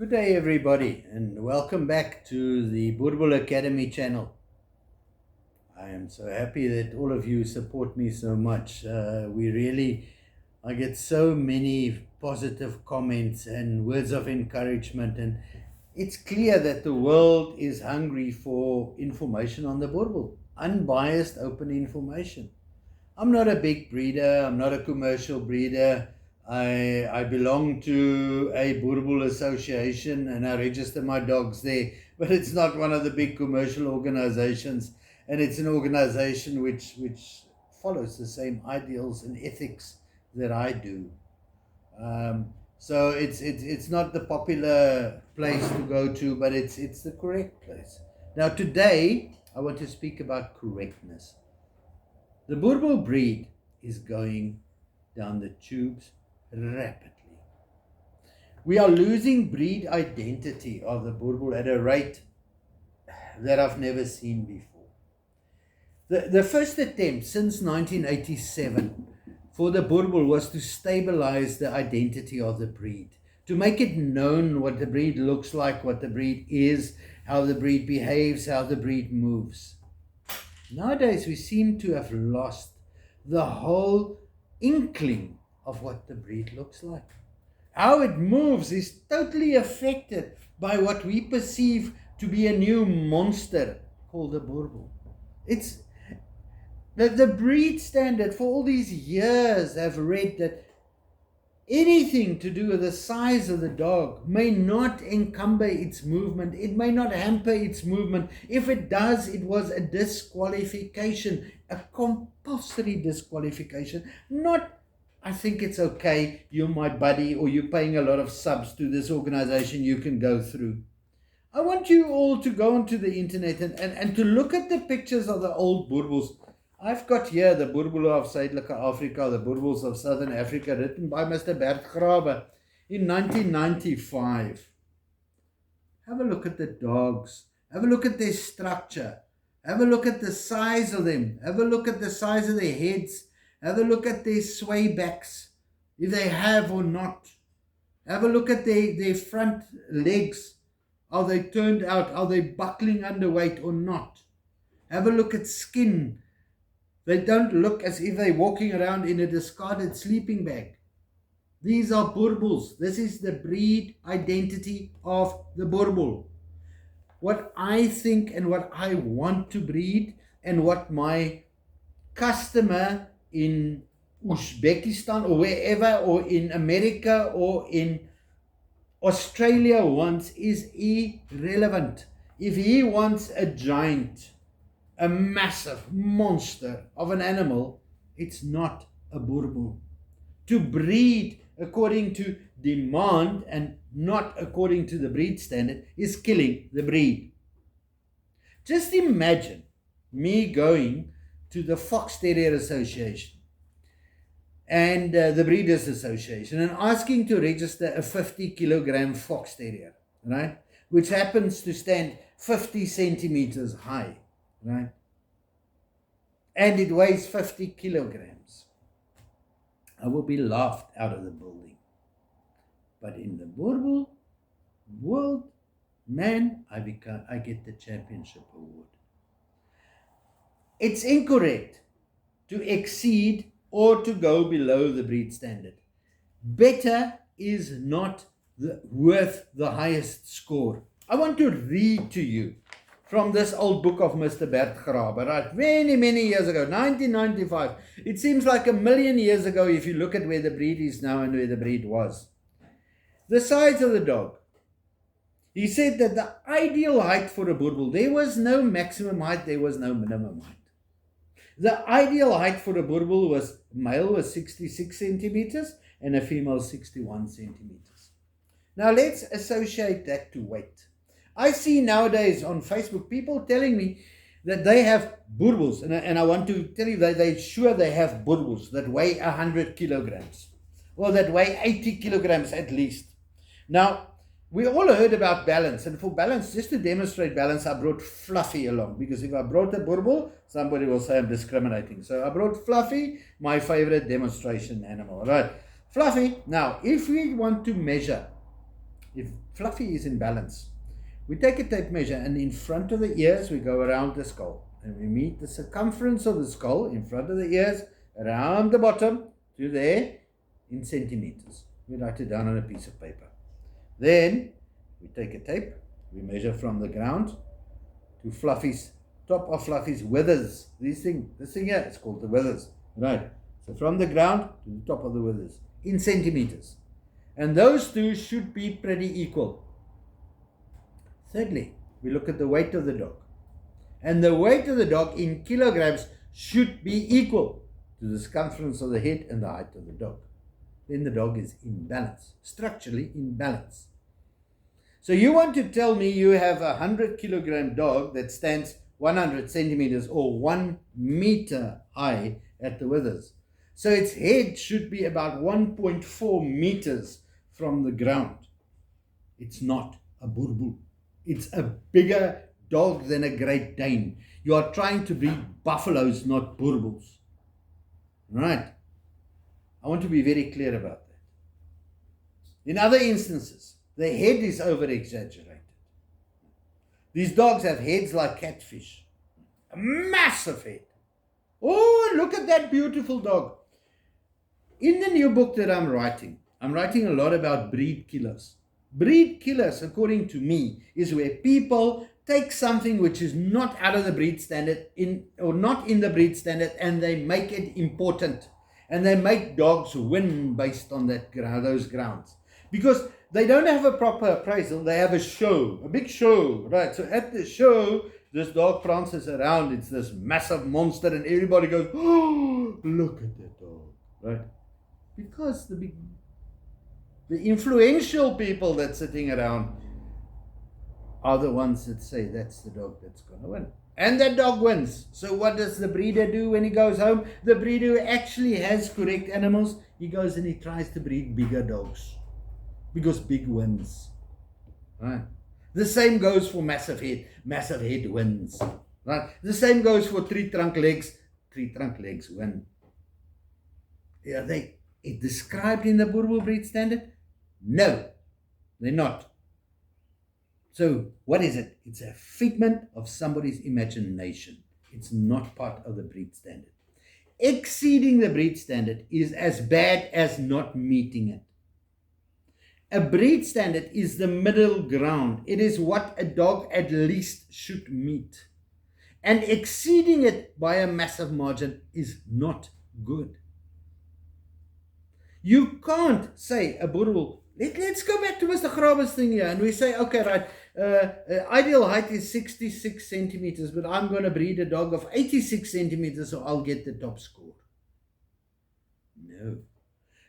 Good day, everybody, and welcome back to the Boerboel Academy channel. I am so happy that all of you support me so much. I get so many positive comments and words of encouragement, and it's clear that the world is hungry for information on the Boerboel, unbiased, open information. I'm not a big breeder. I'm not a commercial breeder. I belong to a Boerboel association and I register my dogs there, but it's not one of the big commercial organizations, and it's an organization which follows the same ideals and ethics that I do. So it's not the popular place to go to, but it's the correct place. Now today I want to speak about correctness. The Boerboel breed is going down the tubes rapidly. We are losing breed identity of the Boerboel at a rate that I've never seen before. The first attempt since 1987 for the Boerboel was to stabilize the identity of the breed, to make it known what the breed looks like, what the breed is, how the breed behaves, how the breed moves. Nowadays, we seem to have lost the whole inkling of what the breed looks like. How it moves is totally affected by what we perceive to be a new monster called the Boerboel. It's the breed standard for all these years have read that anything to do with the size of the dog may not encumber its movement. It may not hamper its movement. If it does, it was a disqualification, a compulsory disqualification. Not, I think it's okay, you're my buddy, or you're paying a lot of subs to this organization, you can go through. I want you all to go onto the internet and to look at the pictures of the old Boerboels. I've got here the Boerboel of Zuidelike Afrika, the Boerboels of Southern Africa, written by Mr. Bert Grabe in 1995. Have a look at the dogs. Have a look at their structure. Have a look at the size of them. Have a look at the size of their heads. Have a look at their sway backs, if they have or not. Have a look at their front legs. Are they turned out? Are they buckling underweight or not? Have a look at skin. They don't look as if they're walking around in a discarded sleeping bag. These are Boerboels. This is the breed identity of the Boerboel. What I think and what I want to breed and what my customer in Uzbekistan or wherever, or in America or in Australia wants is irrelevant. If he wants a giant, a massive monster of an animal, it's not a Boerboel. To breed according to demand and not according to the breed standard is killing the breed. Just imagine me going to the Fox Terrier Association and the Breeders Association and asking to register a 50-kilogram Fox Terrier, right, which happens to stand 50 centimeters high. Right? And it weighs 50 kilograms. I will be laughed out of the building. But in the Boerboel world, man, I get the championship award. It's incorrect to exceed or to go below the breed standard. Better is not worth the highest score. I want to read to you from this old book of Mr. Bert Grabe, right? Many, many years ago, 1995. It seems like a million years ago if you look at where the breed is now and where the breed was. The size of the dog. He said that the ideal height for a Boerboel, there was no maximum height, there was no minimum height. The ideal height for a Boerboel was, male was 66 centimeters and a female 61 centimeters. Now let's associate that to weight. I see nowadays on Facebook people telling me that they have Boerboels, and I want to tell you that they're sure they have Boerboels that weigh 100 kilograms, or that weigh 80 kilograms at least. Now, we all heard about balance, and for balance, just to demonstrate balance, I brought Fluffy along, because if I brought a Boerboel, somebody will say I'm discriminating. So I brought Fluffy, my favorite demonstration animal, right? Fluffy, now, if we want to measure, if Fluffy is in balance. We take a tape measure, and in front of the ears we go around the skull, and we meet the circumference of the skull in front of the ears, around the bottom to there in centimeters. We write it down on a piece of paper. Then we take a tape, we measure from the ground to Fluffy's, top of Fluffy's withers. This thing here is called the withers, right? So from the ground to the top of the withers in centimeters. And those two should be pretty equal. Thirdly, we look at the weight of the dog. And the weight of the dog in kilograms should be equal to the circumference of the head and the height of the dog. Then the dog is in balance, structurally in balance. So you want to tell me you have a 100-kilogram dog that stands 100 centimeters or 1 meter high at the withers. So its head should be about 1.4 meters from the ground. It's not a Boerboel. It's a bigger dog than a Great Dane. You are trying to breed buffaloes, not Boerboels. Right? I want to be very clear about that. In other instances, the head is over-exaggerated. These dogs have heads like catfish. A massive head. Oh, look at that beautiful dog. In the new book that I'm writing a lot about breed killers. Breed killers, according to me, is where people take something which is not out of the breed standard, not in the breed standard, and they make it important. And they make dogs win based on those grounds. Because they don't have a proper appraisal, they have a show, a big show, right? So at the show, this dog prances around, it's this massive monster, and everybody goes, oh, look at that dog, right? Because the influential people that's sitting around are the ones that say that's the dog that's going to win. And that dog wins. So what does the breeder do when he goes home? The breeder who actually has correct animals, he goes and he tries to breed bigger dogs. Because big wins. Right? The same goes for massive head. Massive head wins. Right? The same goes for three trunk legs. Three trunk legs win. Are they described in the Boerboel breed standard? No, they're not. So what is it? It's a figment of somebody's imagination. It's not part of the breed standard. Exceeding the breed standard is as bad as not meeting it. A breed standard is the middle ground. It is what a dog at least should meet. And exceeding it by a massive margin is not good. You can't say a Boerboel. Let's go back to Mr. Graber's thing here, and we say, okay, right, ideal height is 66 centimeters, but I'm going to breed a dog of 86 centimeters, so I'll get the top score. No.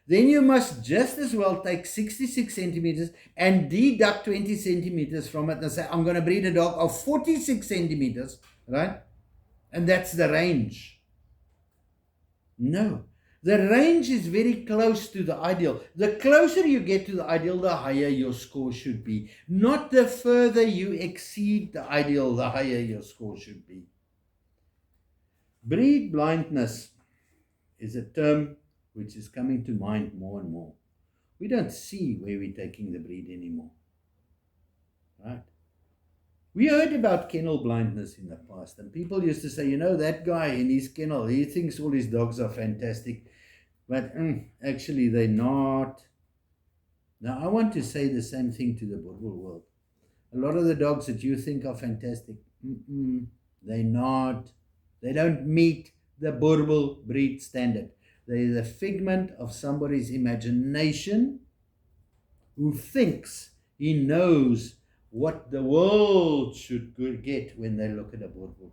Then you must just as well take 66 centimeters and deduct 20 centimeters from it and say, I'm going to breed a dog of 46 centimeters, right? And that's the range. No. The range is very close to the ideal. The closer you get to the ideal, the higher your score should be. Not the further you exceed the ideal, the higher your score should be. Breed blindness is a term which is coming to mind more and more. We don't see where we're taking the breed anymore. Right? We heard about kennel blindness in the past, and people used to say, you know, that guy in his kennel, he thinks all his dogs are fantastic. But actually, they're not. Now, I want to say the same thing to the Boerboel world. A lot of the dogs that you think are fantastic, they're not. They don't meet the Boerboel breed standard. They're the figment of somebody's imagination who thinks he knows what the world should get when they look at a Boerboel.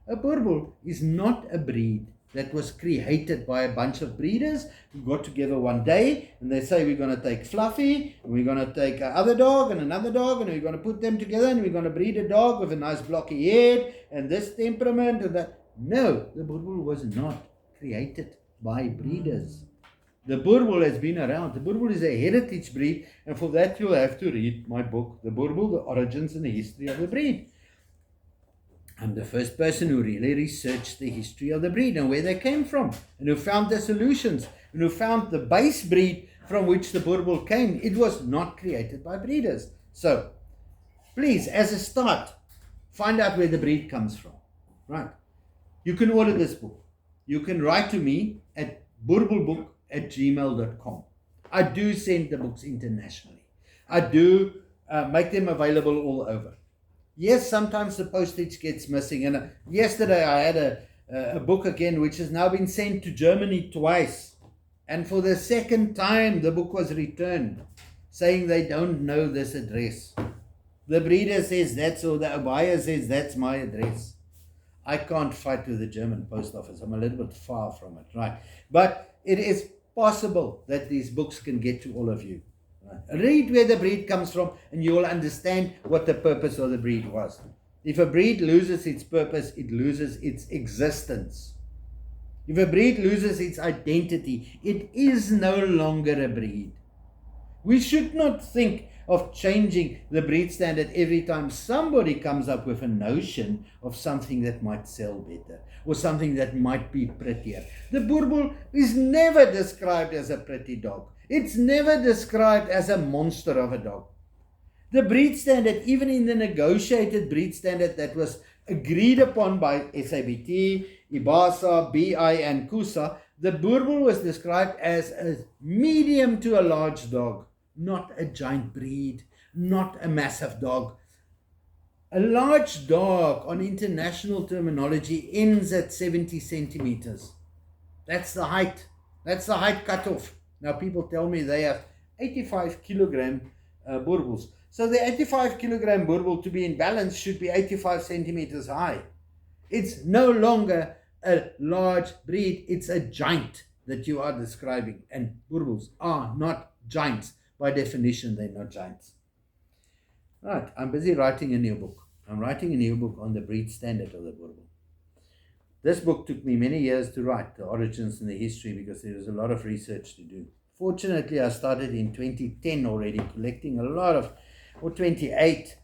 A Boerboel is not a breed that was created by a bunch of breeders who got together one day and they say, we're going to take Fluffy, and we're going to take another dog, and we're going to put them together, and we're going to breed a dog with a nice blocky head and this temperament and that. No, the Boerboel was not created by breeders. The Boerboel has been around. The Boerboel is a heritage breed, and for that you'll have to read my book, The Boerboel, The Origins and the History of the Breed. I'm the first person who really researched the history of the breed and where they came from, and who found the solutions, and who found the base breed from which the Boerboel came. It was not created by breeders. So, please, as a start, find out where the breed comes from. Right? You can order this book. You can write to me at boerboelboek@gmail.com. I do send the books internationally. I do make them available all over. Yes, sometimes the postage gets missing. And yesterday I had a book again, which has now been sent to Germany twice. And for the second time, the book was returned, saying they don't know this address. The breeder says that's, or the buyer says that's my address. I can't fight with the German post office. I'm a little bit far from it, right? But it is possible that these books can get to all of you. Right? Read where the breed comes from, and you will understand what the purpose of the breed was. If a breed loses its purpose, it loses its existence. If a breed loses its identity, it is no longer a breed. We should not think of changing the breed standard every time somebody comes up with a notion of something that might sell better or something that might be prettier. The Boerboel is never described as a pretty dog. It's never described as a monster of a dog. The breed standard, even in the negotiated breed standard that was agreed upon by SABT, IBASA, BI, and KUSA, the Boerboel was described as a medium to a large dog, not a giant breed, not a massive dog. A large dog, on international terminology, ends at 70 centimeters. That's the height. That's the height cutoff. Now people tell me they have 85 kilogram Boerboels. So the 85 kilogram Boerboel, to be in balance, should be 85 centimeters high. It's no longer a large breed, it's a giant that you are describing. And Boerboels are not giants. By definition, they're not giants. Right, I'm busy writing a new book. I'm writing a new book on the breed standard of the Boerboel. This book took me many years to write, the origins and the history, because there was a lot of research to do. Fortunately, I started in 2010 already, collecting a lot of, or 2008,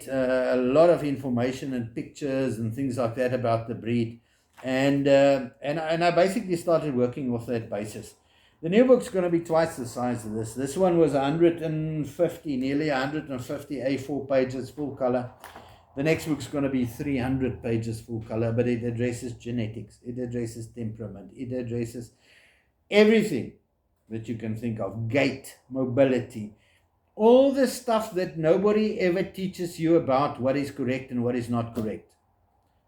a lot of information and pictures and things like that about the breed. And I basically started working off that basis. The new book's going to be twice the size of this. This one was 150, nearly 150 A4 pages, full color. The next book's going to be 300 pages, full color, but it addresses genetics, it addresses temperament, it addresses everything that you can think of, gait, mobility, all the stuff that nobody ever teaches you about what is correct and what is not correct.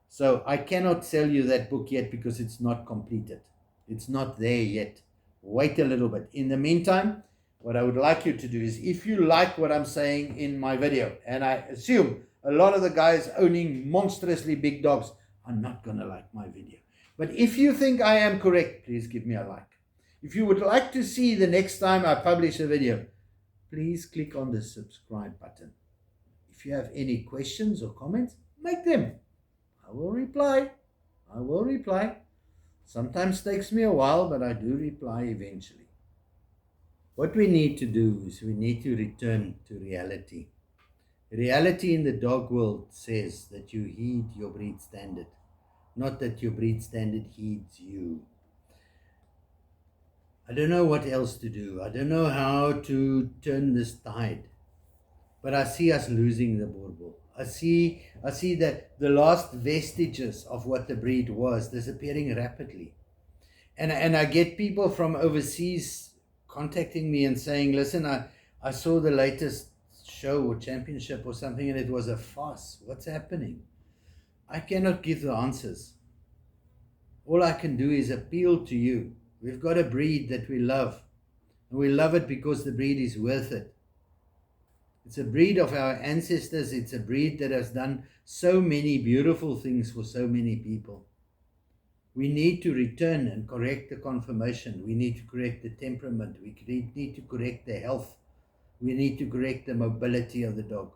So I cannot sell you that book yet because it's not completed. It's not there yet. Wait a little bit. In the meantime, what I would like you to do is, if you like what I'm saying in my video, and I assume a lot of the guys owning monstrously big dogs are not going to like my video. But if you think I am correct, please give me a like. If you would like to see the next time I publish a video, please click on the subscribe button. If you have any questions or comments, make them. I will reply. I will reply. Sometimes takes me a while, but I do reply eventually. What we need to do is we need to return to reality. Reality in the dog world says that you heed your breed standard, not that your breed standard heeds you. I don't know what else to do. I don't know how to turn this tide. But I see us losing the Boerboel. I see that the last vestiges of what the breed was disappearing rapidly. And I get people from overseas contacting me and saying, listen, I saw the latest show or championship or something and it was a farce. What's happening? I cannot give the answers. All I can do is appeal to you. We've got a breed that we love. And we love it because the breed is worth it. It's a breed of our ancestors. It's a breed that has done so many beautiful things for so many people. We need to return and correct the conformation. We need to correct the temperament. We need to correct the health. We need to correct the mobility of the dog.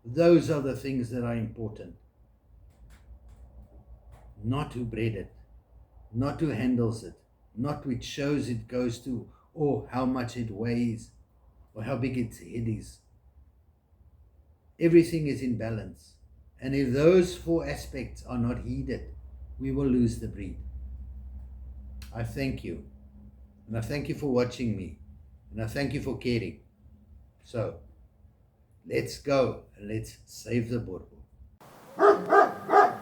Those are the things that are important. Not who bred it, not who handles it, not which shows it goes to, or how much it weighs, or how big its head is. Everything is in balance. And if those four aspects are not heeded, we will lose the breed. I thank you. And I thank you for watching me. And I thank you for caring. So, Let's go and let's save the Boerboel.